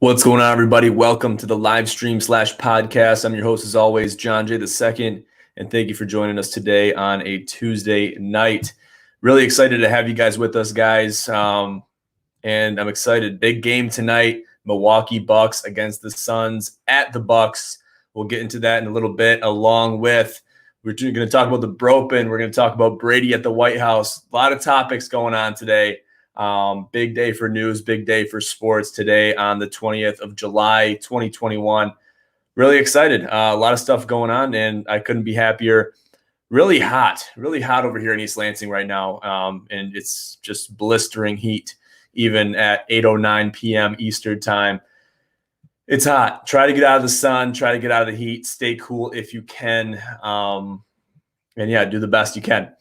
What's going on, everybody? Welcome to the live stream / podcast. I'm your host, as always, John J. II, and thank you for joining us today on a Tuesday night. Really excited to have you guys with us, guys, and I'm excited. Big game tonight, Milwaukee Bucks against the Suns at the Bucks. We'll get into that in a little bit, along with we're going to talk about the Bropen. We're going to talk about Brady at the White House. A lot of topics going on today. Big day for news, big day for sports today on the 20th of July, 2021. Really excited. A lot of stuff going on, and I couldn't be happier. Really hot over here in East Lansing right now. And it's just blistering heat, even at 8:09 p.m. Eastern time. It's hot. Try to get out of the sun, try to get out of the heat, stay cool if you can. And yeah, do the best you can.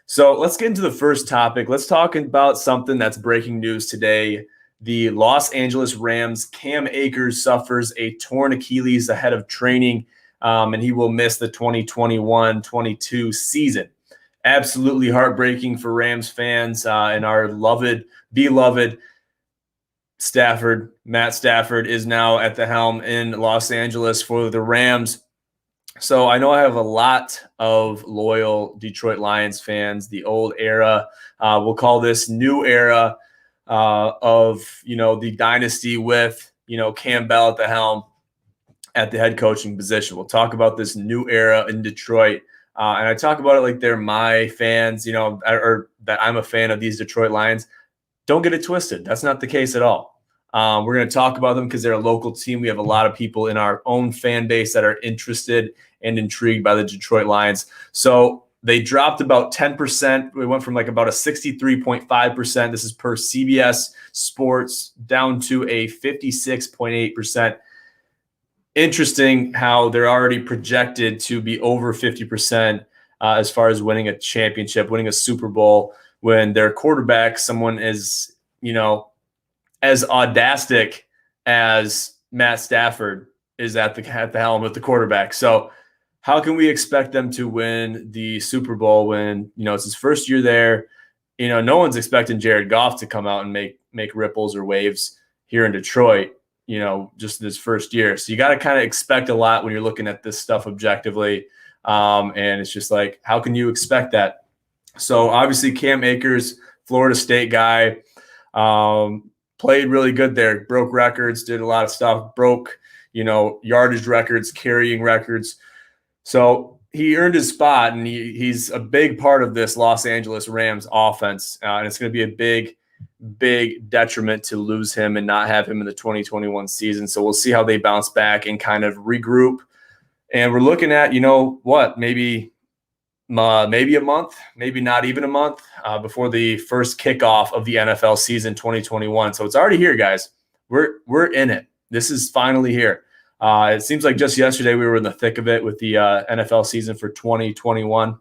So let's get into the first topic. Let's talk about something that's breaking news today. The Los Angeles Rams, Cam Akers, suffers a torn Achilles ahead of training, and he will miss the 2021-22 season. Absolutely heartbreaking for Rams fans and our beloved Stafford. Matt Stafford is now at the helm in Los Angeles for the Rams. So I know I have a lot of loyal Detroit Lions fans, the old era. We'll call this new era of, the dynasty with, Cam Bell at the helm at the head coaching position. We'll talk about this new era in Detroit. And I talk about it like they're my fans, or that I'm a fan of these Detroit Lions. Don't get it twisted. That's not the case at all. We're going to talk about them because they're a local team. We have a lot of people in our own fan base that are interested and intrigued by the Detroit Lions. So they dropped about 10%. We went from like about a 63.5%. This is per CBS Sports down to a 56.8%. Interesting how they're already projected to be over 50% as far as winning a championship, winning a Super Bowl, when their quarterback, someone is, as audastic as Matt Stafford is at the helm with the quarterback. So how can we expect them to win the Super Bowl when, it's his first year there? No one's expecting Jared Goff to come out and make ripples or waves here in Detroit, just in his first year. So you got to kind of expect a lot when you're looking at this stuff objectively. And it's just like, how can you expect that? So obviously Cam Akers, Florida State guy, played really good there, broke records, did a lot of stuff, broke, yardage records, carrying records. So he earned his spot, and he's a big part of this Los Angeles Rams offense. And it's going to be a big detriment to lose him and not have him in the 2021 season. So we'll see how they bounce back and kind of regroup. And we're looking at, maybe a month, maybe not even a month before the first kickoff of the NFL season 2021. So it's already here, guys. We're in it. This is finally here. It seems like just yesterday we were in the thick of it with the NFL season for 2021,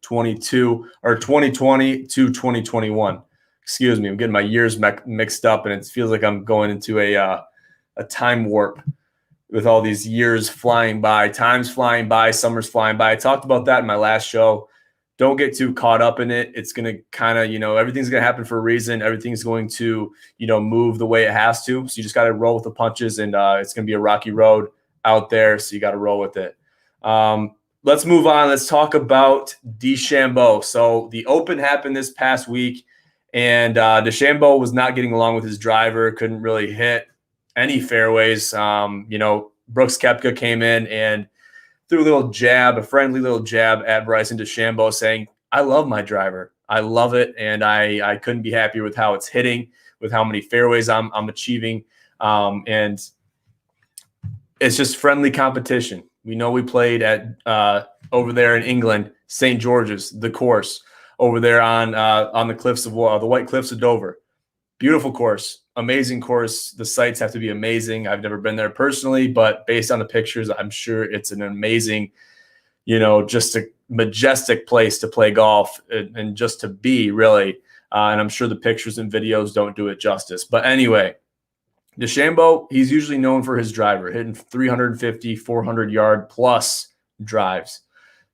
22 or 2020 to 2021. Excuse me, I'm getting my years mixed up, and it feels like I'm going into a time warp with all these years flying by, time's flying by, summer's flying by. I talked about that in my last show. don't get too caught up in it. It's going to kind of, everything's going to happen for a reason. Everything's going to, move the way it has to. So you just got to roll with the punches, and it's going to be a rocky road out there. So you got to roll with it. Let's move on. Let's talk about DeChambeau. So the Open happened this past week, and DeChambeau was not getting along with his driver, couldn't really hit any fairways. Brooks Koepka came in and threw a friendly little jab at Bryson DeChambeau, saying, I love my driver. I love it, and I couldn't be happier with how it's hitting, with how many fairways I'm achieving. And it's just friendly competition. We know we played at over there in England, St. George's, the course over there on the cliffs of the White Cliffs of Dover. Beautiful course, amazing course. The sites have to be amazing. I've never been there personally, but based on the pictures, I'm sure it's an amazing, just a majestic place to play golf and just to be, really. And I'm sure the pictures and videos don't do it justice. But anyway, DeChambeau, he's usually known for his driver, hitting 350, 400-yard plus drives.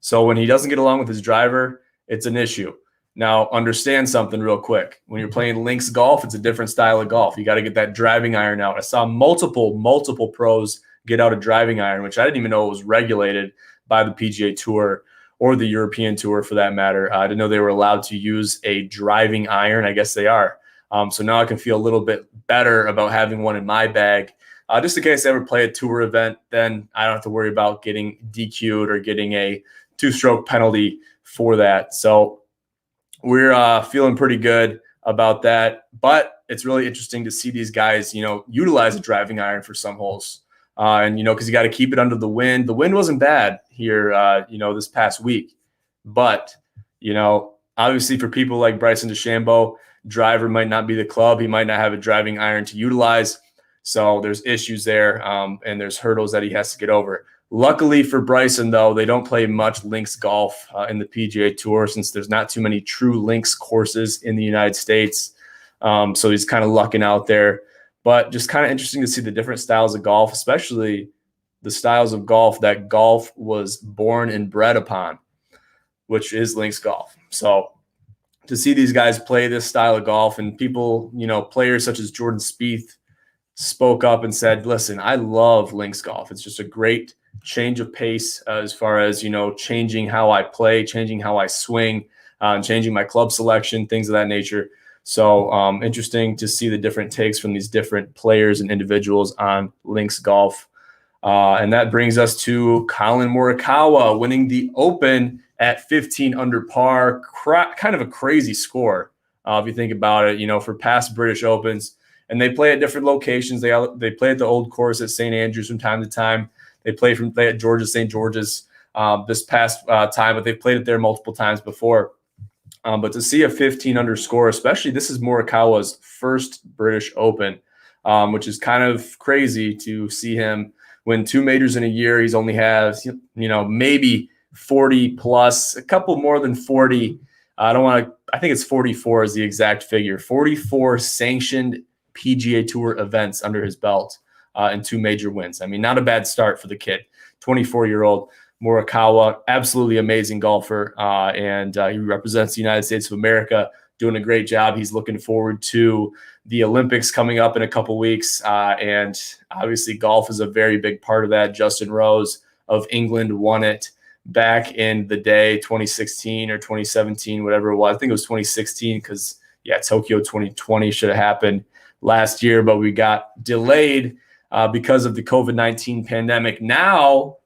So when he doesn't get along with his driver, it's an issue. Now, understand something real quick. When you're playing links golf, it's a different style of golf. You got to get that driving iron out. I saw multiple pros get out a driving iron, which I didn't even know it was regulated by the PGA Tour or the European Tour for that matter. I didn't know they were allowed to use a driving iron. I guess they are. So now I can feel a little bit better about having one in my bag. Just in case I ever play a tour event, then I don't have to worry about getting DQ'd or getting a 2-stroke penalty for that. So we're feeling pretty good about that. But it's really interesting to see these guys, utilize a driving iron for some holes. Because you got to keep it under the wind. The wind wasn't bad here, this past week. But, obviously for people like Bryson DeChambeau, driver might not be the club. He might not have a driving iron to utilize. So there's issues there, and there's hurdles that he has to get over. Luckily for Bryson, though, they don't play much links golf in the PGA Tour since there's not too many true links courses in the United States. So he's kind of lucking out there. But just kind of interesting to see the different styles of golf, especially the styles of golf that golf was born and bred upon, which is links golf. So to see these guys play this style of golf, and people, players such as Jordan Spieth spoke up and said, listen, I love links golf. It's just a great change of pace as far as, changing how I play, changing how I swing, changing my club selection, things of that nature. So interesting to see the different takes from these different players and individuals on links golf. And that brings us to Colin Murakawa winning the Open at 15 under par. Kind of a crazy score if you think about it, for past British Opens. And they play at different locations. They play at the old course at St. Andrews from time to time. They play at George's, St. George's this past time, but they've played it there multiple times before. But to see a 15 under score, especially this is Morikawa's first British Open, which is kind of crazy to see him win 2 majors in a year. He's only has, maybe 40 plus, a couple more than 40. I think it's 44 is the exact figure. 44 sanctioned PGA Tour events under his belt and 2 major wins. I mean, not a bad start for the kid. 24-year-old Murakawa, absolutely amazing golfer, and he represents the United States of America, doing a great job. He's looking forward to the Olympics coming up in a couple weeks, and obviously golf is a very big part of that. Justin Rose of England won it back in the day, 2016 or 2017, whatever it was. I think it was 2016 because, Tokyo 2020 should have happened last year, but we got delayed because of the COVID-19 pandemic. Now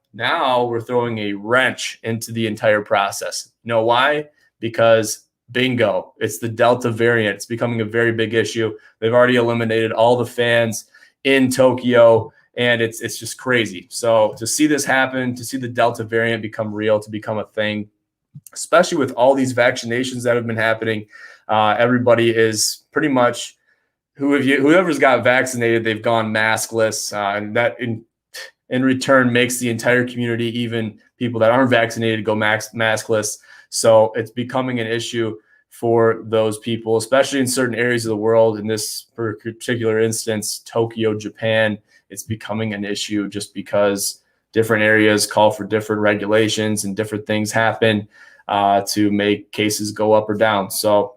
we're throwing a wrench into the entire process. You know why? Because bingo, it's the Delta variant. It's becoming a very big issue. They've already eliminated all the fans in Tokyo, and it's just crazy. So to see this happen, to see the Delta variant become real, to become a thing, especially with all these vaccinations that have been happening, everybody is pretty much whoever's got vaccinated, they've gone maskless, and that in return makes the entire community, even people that aren't vaccinated, go maskless. So it's becoming an issue for those people, especially in certain areas of the world. In this particular instance, Tokyo, Japan, it's becoming an issue just because different areas call for different regulations and different things happen. to make cases go up or down. So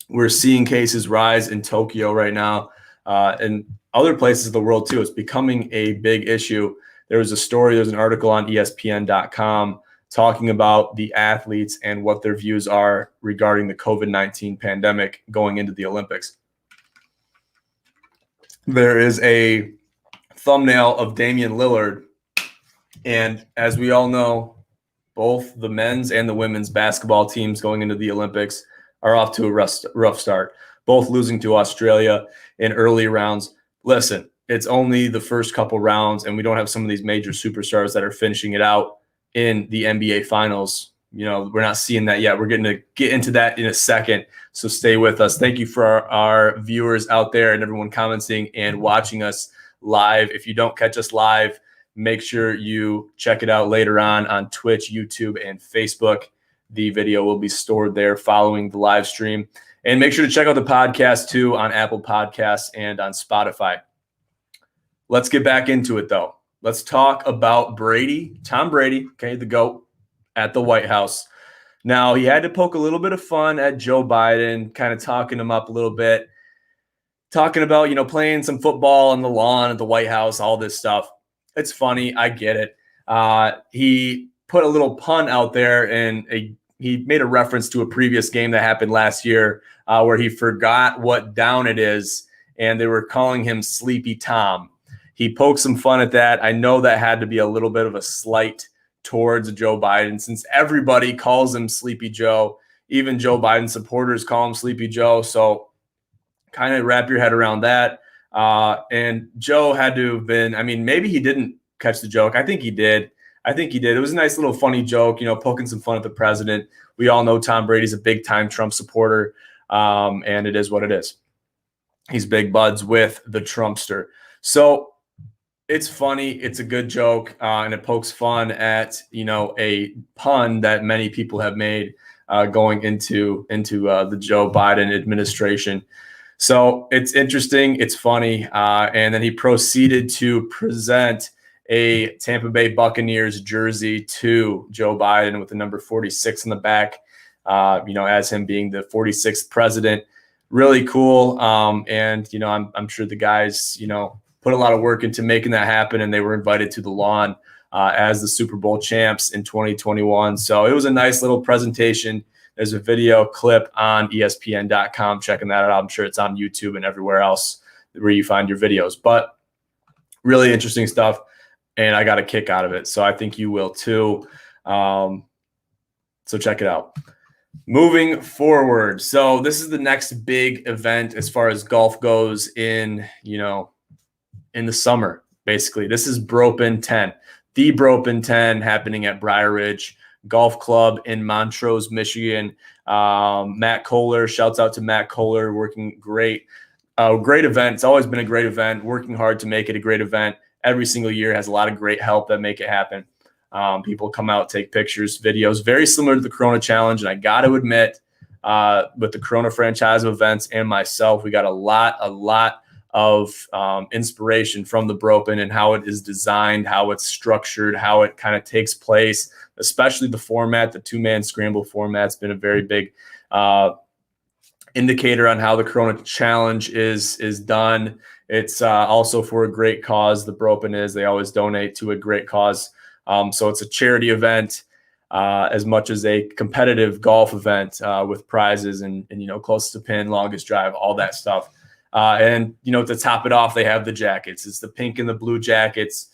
we're seeing cases rise in Tokyo right now, and other places of the world too. It's becoming a big issue. There's an article on ESPN.com talking about the athletes and what their views are regarding the COVID-19 pandemic going into the Olympics. There is a thumbnail of Damian Lillard, and as we all know, both the men's and the women's basketball teams going into the Olympics are off to a rough start, both losing to Australia in early rounds. Listen, it's only the first couple rounds, and we don't have some of these major superstars that are finishing it out in the NBA Finals. We're not seeing that yet. We're going to get into that in a second, so stay with us. Thank you for our viewers out there and everyone commenting and watching us live. If you don't catch us live, make sure you check it out later on Twitch, YouTube, and Facebook. The video will be stored there following the live stream. And make sure to check out the podcast too on Apple Podcasts and on Spotify. Let's get back into it though. Let's talk about Brady, Tom Brady, okay, the GOAT at the White House. Now, he had to poke a little bit of fun at Joe Biden, kind of talking him up a little bit, talking about, playing some football on the lawn at the White House, all this stuff. It's funny. I get it. He put a little pun out there, and he made a reference to a previous game that happened last year where he forgot what down it is, and they were calling him Sleepy Tom. He poked some fun at that. I know that had to be a little bit of a slight towards Joe Biden, since everybody calls him Sleepy Joe. Even Joe Biden supporters call him Sleepy Joe. So kind of wrap your head around that. And Joe had to have been, maybe he didn't catch the joke. I think he did. It was a nice little funny joke, poking some fun at the president. We all know Tom Brady's a big time Trump supporter. And it is what it is. He's big buds with the Trumpster. So it's funny. It's a good joke. And it pokes fun at, a pun that many people have made going into the Joe Biden administration. So it's interesting. It's funny. And then he proceeded to present a Tampa Bay Buccaneers jersey to Joe Biden with the number 46 in the back, as him being the 46th president. Really cool. And, I'm sure the guys, put a lot of work into making that happen, and they were invited to the lawn as the Super Bowl champs in 2021. So it was a nice little presentation. There's a video clip on ESPN.com. Checking that out. I'm sure it's on YouTube and everywhere else where you find your videos. But really interesting stuff, and I got a kick out of it. So I think you will too. So check it out. Moving forward. So this is the next big event as far as golf goes in the summer, basically. This is Bropen 10. The Bropen 10 happening at Briar Ridge Golf Club in Montrose, Michigan. Matt Kohler, shouts out to Matt Kohler, working great. Great event. It's always been a great event, working hard to make it a great event. Every single year has a lot of great help that make it happen. People come out, take pictures, videos, very similar to the Corona Challenge. And I got to admit, with the Corona franchise of events and myself, we got a lot of inspiration from the Bropen and how it is designed, how it's structured, how it kind of takes place, especially the format. The two-man scramble format's been a very big indicator on how the Corona Challenge is done. It's also for a great cause. The Bropen is. They always donate to a great cause. So it's a charity event as much as a competitive golf event with prizes and closest to pin, longest drive, all that stuff. And to top it off, they have the jackets. It's the pink and the blue jackets.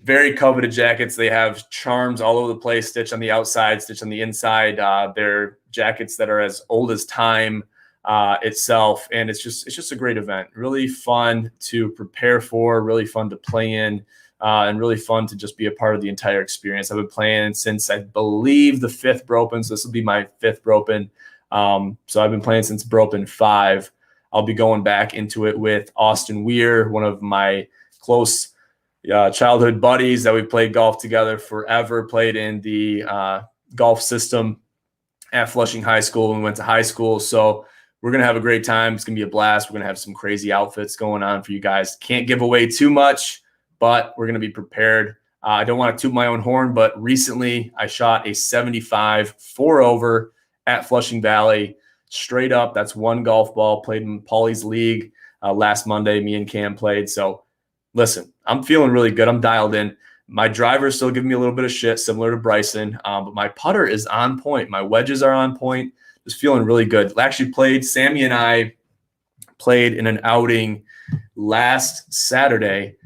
Very coveted jackets. They have charms all over the place, stitched on the outside, stitched on the inside. They're jackets that are as old as time itself. And it's just a great event. Really fun to prepare for, really fun to play in, and really fun to just be a part of the entire experience. I've been playing since, I believe, the 5th Bropen. So this will be my 5th Bropen. So I've been playing since Bropen 5. I'll be going back into it with Austin Weir, one of my close childhood buddies that we played golf together forever, played in the golf system at Flushing High School when we went to high school. So we're going to have a great time. It's going to be a blast. We're going to have some crazy outfits going on for you guys. Can't give away too much, but we're going to be prepared I don't want to toot my own horn, but recently I shot a 75 4-over at Flushing Valley, straight up. That's one golf ball. Played in Paulie's League last Monday. Me and Cam played. So listen, I'm feeling really good. I'm dialed in. My driver is still giving me a little bit of shit, similar to Bryson, but my putter is on point. My wedges are on point. Just feeling really good. Actually Sammy and I played in an outing last Saturday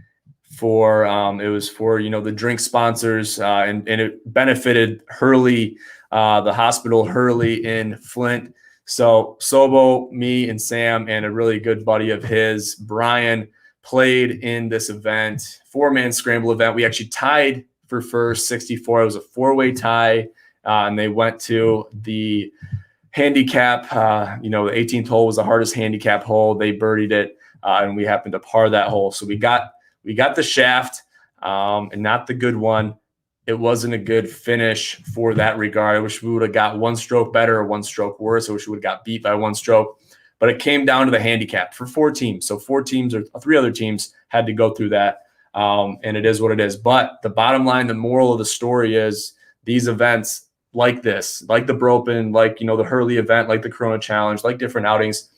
for it was for the drink sponsors, and it benefited Hurley, the hospital Hurley in Flint. So Sobo, me, and Sam, and a really good buddy of his, Brian, played in this event, 4-man scramble event. We actually tied for first, 64. It was a 4-way tie, and they went to the handicap. The 18th hole was the hardest handicap hole. They birdied it, and we happened to par that hole. So we got the shaft, and not the good one. It wasn't a good finish for that regard. I wish we would have got one stroke better or one stroke worse. I wish we would have got beat by one stroke. But it came down to the handicap for 4 teams. So 4 teams or 3 other teams had to go through that. And it is what it is. But the bottom line, the moral of the story is these events like this, like the Bropen, like, the Hurley event, like the Corona Challenge, like different outings,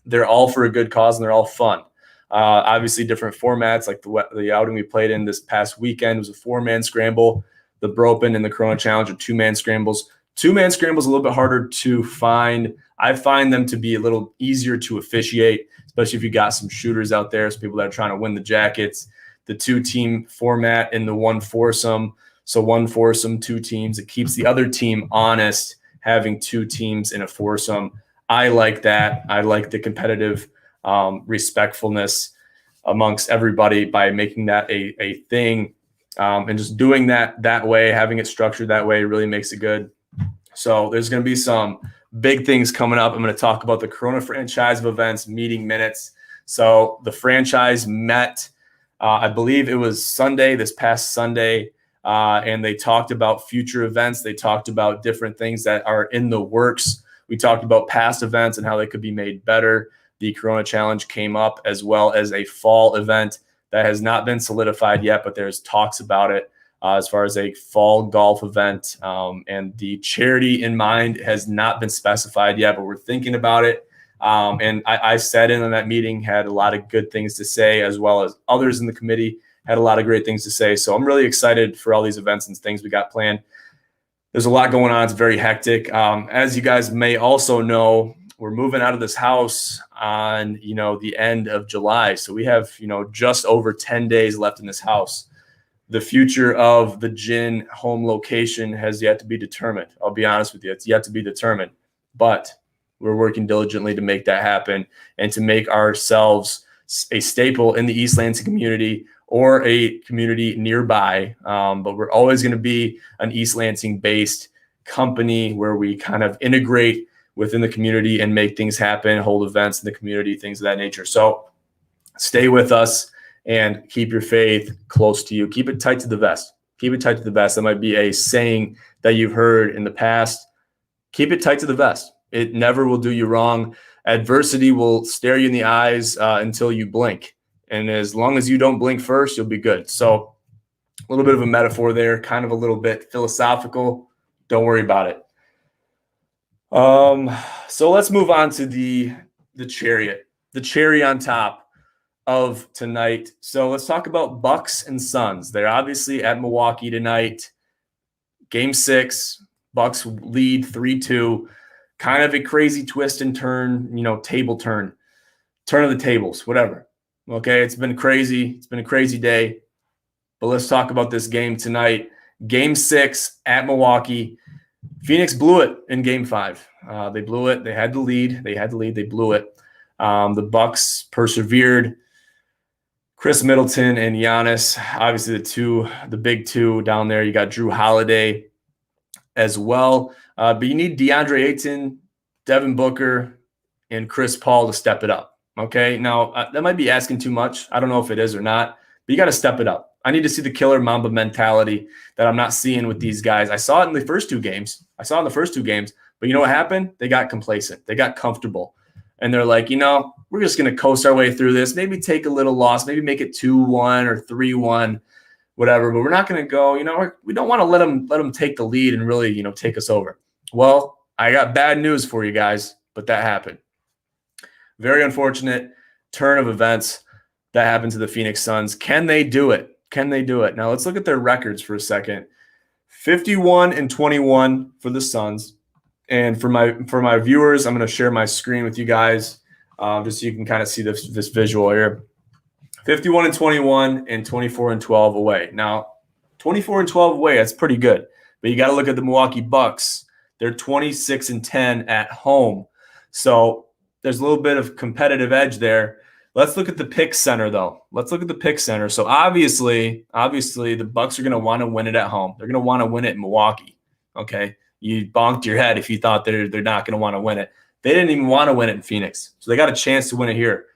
they're all for a good cause and they're all fun. Obviously different formats, like the outing we played in this past weekend was a 4-man scramble. The Bropen and the Corona Challenge are 2-man scrambles. 2-man scrambles a little bit harder to find. I find them to be a little easier to officiate, especially if you got some shooters out there, some people that are trying to win the jackets. The 2-team format and the 1 foursome. So 1 foursome, 2 teams. It keeps the other team honest, having 2 teams in a foursome. I like that. I like the competitive respectfulness amongst everybody by making that a thing, and just doing that way, having it structured that way really makes it good. So there's going to be some big things coming up. I'm going to talk about the Corona franchise of events, meeting minutes. So the franchise met, I believe it was this past Sunday, and they talked about future events. They talked about different things that are in the works. We talked about past events and how they could be made better. The Corona Challenge came up, as well as a fall event that has not been solidified yet, but there's talks about it. As far as a fall golf event, and the charity in mind has not been specified yet, but we're thinking about it. And I sat in on that meeting, had a lot of good things to say, as well as others in the committee had a lot of great things to say. So I'm really excited for all these events and things we got planned. There's a lot going on. It's very hectic. As you guys may also know, we're moving out of this house on, the end of July. So we have, just over 10 days left in this house. The future of the gin home location has yet to be determined. I'll be honest with you. It's yet to be determined, but we're working diligently to make that happen and to make ourselves a staple in the East Lansing community or a community nearby. But we're always going to be an East Lansing based company where we kind of integrate within the community and make things happen, hold events in the community, things of that nature. So stay with us. And keep your faith close to you. Keep it tight to the vest. Keep it tight to the vest. That might be a saying that you've heard in the past. Keep it tight to the vest. It never will do you wrong. Adversity will stare you in the eyes until you blink. And as long as you don't blink first, you'll be good. So a little bit of a metaphor there, kind of a little bit philosophical. Don't worry about it. So let's move on to the chariot, the cherry on top of tonight. So let's talk about Bucks and Suns. They're obviously at Milwaukee tonight. Game 6, Bucks lead 3-2. Kind of a crazy twist and turn, table turn of the tables, whatever. Okay, it's been crazy. It's been a crazy day. But let's talk about this game tonight. Game 6 at Milwaukee. Phoenix blew it in Game 5. They blew it. They had the lead. They blew it. The Bucks persevered. Chris Middleton and Giannis, obviously the big 2 down there. You got Drew Holiday as well. But you need DeAndre Ayton, Devin Booker, and Chris Paul to step it up. Okay, now that might be asking too much. I don't know if it is or not, but you got to step it up. I need to see the killer Mamba mentality that I'm not seeing with these guys. I saw it in the first 2 games. But you know what happened? They got complacent. They got comfortable. And they're like, we're just going to coast our way through this, maybe take a little loss, maybe make it 2-1 or 3-1. whatever, but we're not going to go, we don't want to let them take the lead and really, take us over. Well, I got bad news for you guys, but that happened. Very unfortunate turn of events that happened to the Phoenix Suns. Can they do it? Can they do it? Now let's look at their records for a second. 51-21 for the Suns. And for my viewers, I'm going to share my screen with you guys just so you can kind of see this visual here. 51-21 and 24-12 away. Now, 24-12 away, that's pretty good. But you got to look at the Milwaukee Bucks. They're 26-10 at home. So there's a little bit of competitive edge there. Let's look at the pick center, though. Let's look at the pick center. So obviously, the Bucks are going to want to win it at home. They're going to want to win it in Milwaukee. Okay, you bonked your head if you thought they're not going to want to win it. They didn't even want to win it in Phoenix, so they got a chance to win it here.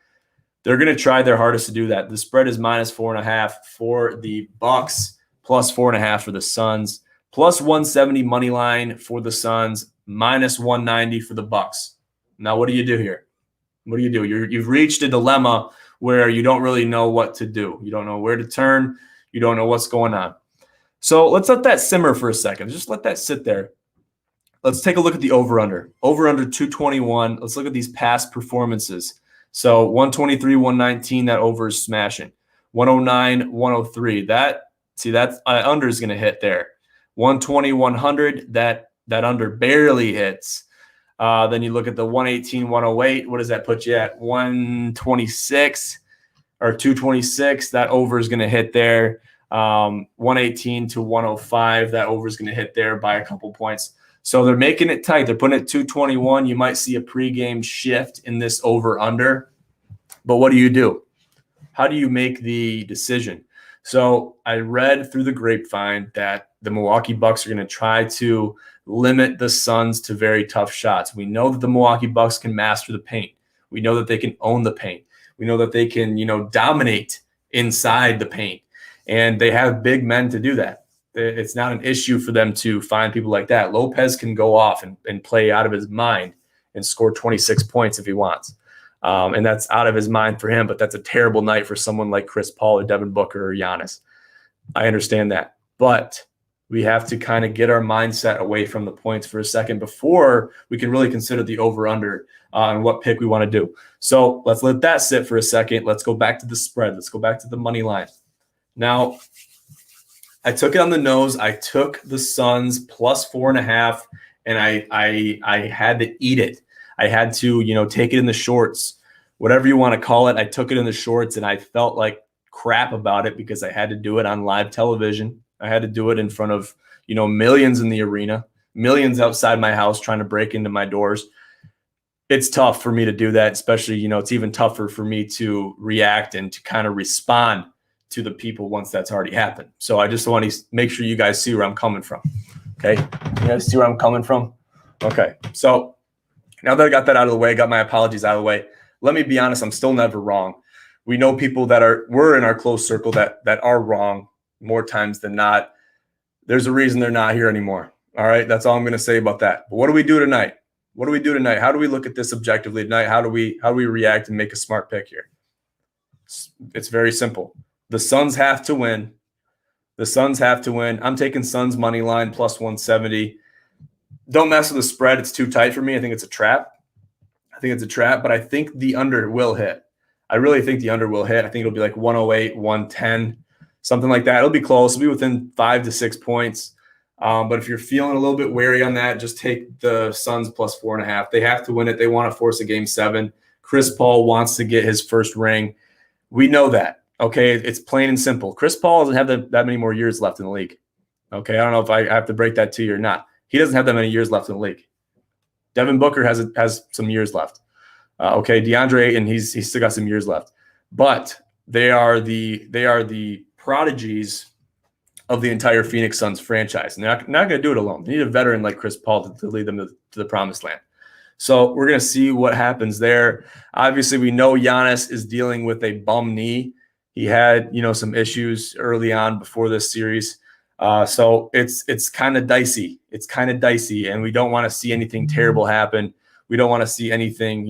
They're going to try their hardest to do that. The spread is -4.5 for the Bucks, +4.5 for the Suns, +170 money line for the Suns, -190 for the Bucks. Now, what do you do here? What do you do? You've reached a dilemma where you don't really know what to do. You don't know where to turn. You don't know what's going on. So let's let that simmer for a second. Just let that sit there. Let's take a look at the over-under. Over-under 221. Let's look at these past performances. So 123, 119, that over is smashing. 109, 103. That under is going to hit there. 120, 100, that under barely hits. Then you look at the 118, 108. What does that put you at? 126 or 226. That over is going to hit there. 118 to 105. That over is going to hit there by a couple points. So they're making it tight. They're putting it 221. You might see a pregame shift in this over-under. But what do? How do you make the decision? So I read through the grapevine that the Milwaukee Bucks are going to try to limit the Suns to very tough shots. We know that the Milwaukee Bucks can master the paint. We know that they can own the paint. We know that they can, dominate inside the paint. And they have big men to do that. It's not an issue for them to find people like that. Lopez can go off and play out of his mind and score 26 points if he wants. And that's out of his mind for him, but that's a terrible night for someone like Chris Paul or Devin Booker or Giannis. I understand that. But we have to kind of get our mindset away from the points for a second before we can really consider the over-under and what pick we want to do. So let's let that sit for a second. Let's go back to the spread. Let's go back to the money line. Now, I took it on the nose. I took the Suns +4.5, and I had to eat it. I had to, take it in the shorts, whatever you want to call it. I took it in the shorts, and I felt like crap about it because I had to do it on live television. I had to do it in front of, millions in the arena, millions outside my house trying to break into my doors. It's tough for me to do that, especially, it's even tougher for me to react and to kind of respond to the people once that's already happened. So I just want to make sure you guys see where I'm coming from. Okay. You guys see where I'm coming from? Okay. So now that I got that out of the way, got my apologies out of the way, let me be honest, I'm still never wrong. We know people that we're in our close circle that are wrong more times than not. There's a reason they're not here anymore. All right. That's all I'm going to say about that. But what do we do tonight? What do we do tonight? How do we look at this objectively tonight? How do we react and make a smart pick here? It's very simple. The Suns have to win. The Suns have to win. I'm taking Suns money line +170. Don't mess with the spread. It's too tight for me. I think it's a trap. But I think the under will hit. I really think the under will hit. I think it'll be like 108, 110, something like that. It'll be close. It'll be within 5 to 6 points. But if you're feeling a little bit wary on that, just take the Suns +4.5. They have to win it. They want to force a game 7. Chris Paul wants to get his first ring. We know that. Okay, it's plain and simple. Chris Paul doesn't have that many more years left in the league. Okay, I don't know if I have to break that to you or not. He doesn't have that many years left in the league. Devin Booker has some years left. Okay, DeAndre Ayton, he's still got some years left. But they are the prodigies of the entire Phoenix Suns franchise. And they're not going to do it alone. They need a veteran like Chris Paul to lead them to the promised land. So we're going to see what happens there. Obviously, we know Giannis is dealing with a bum knee. He had, some issues early on before this series. So it's kind of dicey. It's kind of dicey, and we don't want to see anything terrible happen. We don't want to see anything,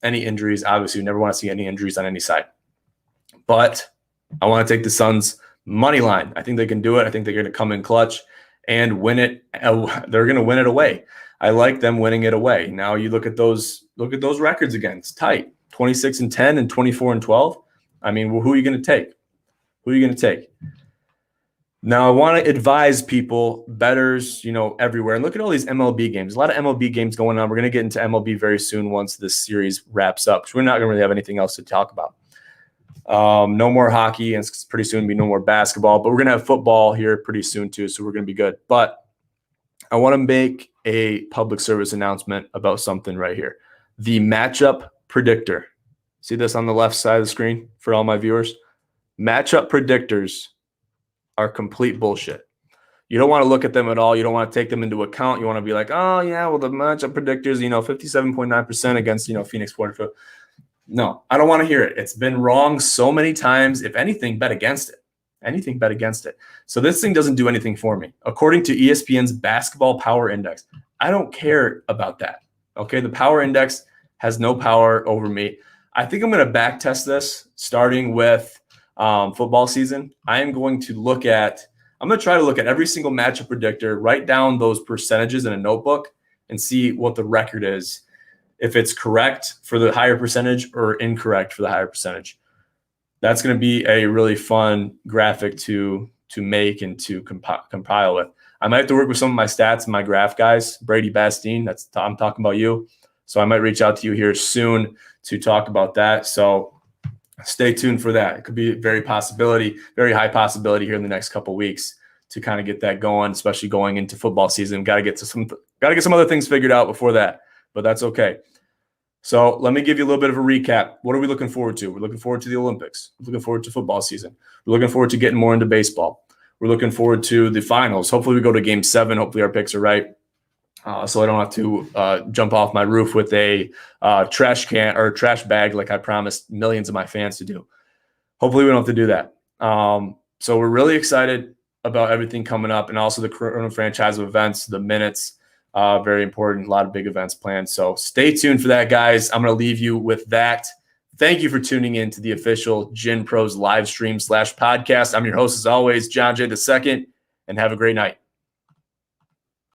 any injuries. Obviously, we never want to see any injuries on any side. But I want to take the Suns Money line. I think they can do it. I think they're going to come in clutch and win it. They're going to win it away. I like them winning it away. Now you look at those records again. It's tight. 26-10 and 24-12. I mean, who are you going to take? Who are you going to take? Now, I want to advise people, bettors, everywhere. And look at all these MLB games. A lot of MLB games going on. We're going to get into MLB very soon once this series wraps up. So we're not going to really have anything else to talk about. No more hockey, and it's pretty soon be no more basketball. But we're going to have football here pretty soon too, so we're going to be good. But I want to make a public service announcement about something right here. The matchup predictor. See this on the left side of the screen for all my viewers? Matchup predictors are complete bullshit. You don't want to look at them at all. You don't want to take them into account. You want to be like, oh, yeah, well, the matchup predictors, 57.9% against, Phoenix 44. No, I don't want to hear it. It's been wrong so many times. If anything, bet against it. Anything, bet against it. So this thing doesn't do anything for me. According to ESPN's Basketball Power Index, I don't care about that. Okay, the Power Index has no power over me. I think I'm going to back test this starting with football season. I'm going to try to look at every single matchup predictor, write down those percentages in a notebook, and see what the record is. If it's correct for the higher percentage or incorrect for the higher percentage. That's going to be a really fun graphic to make and to compile with. I might have to work with some of my stats and my graph guys, Brady Bastine. I'm talking about you. So I might reach out to you here soon to talk about that. So stay tuned for that. It could be very high possibility here in the next couple of weeks to kind of get that going, especially going into football season. Got to get some other things figured out before that, but that's okay. So let me give you a little bit of a recap. What are we looking forward to? We're looking forward to the Olympics. We're looking forward to football season. We're looking forward to getting more into baseball. We're looking forward to the finals. Hopefully we go to Game 7. Hopefully our picks are right. So I don't have to jump off my roof with a trash can or trash bag like I promised millions of my fans to do. Hopefully we don't have to do that. So we're really excited about everything coming up, and also the Corona franchise of events, the minutes. Very important. A lot of big events planned. So stay tuned for that, guys. I'm going to leave you with that. Thank you for tuning in to the official Gin Pros live stream / podcast. I'm your host, as always, John J. II, and have a great night.